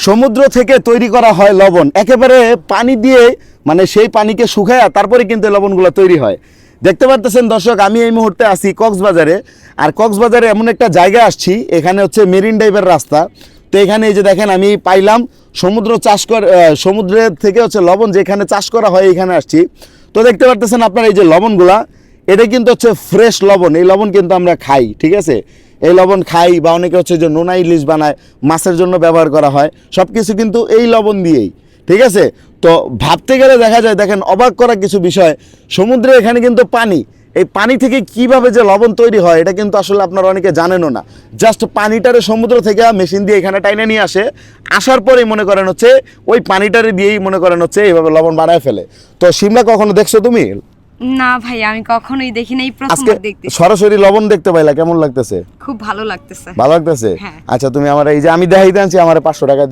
সমুদ্র থেকে তৈরি করা হয় লবণ, একেবারে পানি দিয়ে, মানে সেই পানিকে শুকায় তারপরে কিন্তু এই লবণগুলো তৈরি হয়। দেখতে পারতেছেন দর্শক, আমি এই মুহূর্তে আছি কক্সবাজারে। আর কক্সবাজারে এমন একটা জায়গায় আসছি, এখানে হচ্ছে মেরিন ড্রাইভের রাস্তা। তো এখানে এই যে দেখেন, আমি পাইলাম সমুদ্রের থেকে হচ্ছে লবণ যেখানে চাষ করা হয় এখানে আসছি। তো দেখতে পারতেছেন আপনার এই যে লবণগুলা, এটা কিন্তু হচ্ছে ফ্রেশ লবণ। এই লবণ কিন্তু আমরা খাই, ঠিক আছে? এই লবণ খাই, বা অনেকে হচ্ছে যে নোনা ইলিশ বানায়, মাছের জন্য ব্যবহার করা হয়, সব কিছু কিন্তু এই লবণ দিয়েই, ঠিক আছে? তো ভাবতে গেলে দেখা যায়, দেখেন অবাক করা কিছু বিষয়, সমুদ্রে এখানে কিন্তু পানি, এই পানি থেকে কিভাবে যে লবণ তৈরি হয় এটা কিন্তু আসলে আপনারা অনেকে জানেনও না। জাস্ট পানিটারে সমুদ্র থেকে মেশিন দিয়ে এখানে টাইনে নিয়ে আসে, আসার পরেই মনে করেন হচ্ছে ওই পানিটারে দিয়েই মনে করেন হচ্ছে এইভাবে লবণ বানায় ফেলে। তো সিমলা কখনো দেখছো তুমি? না ভাই, আমি কখনোই দেখি নাই, আজকে প্রথমবার দেখতেছি। সরাসরি লবণ দেখতে পাইলা, কেমন লাগতেছে? খুব ভালো লাগতেছে। ভালো লাগতেছে? হ্যাঁ। আচ্ছা, তুমি আমার এই যে আমি দেখাইতে আনছি, আমার 500 টাকা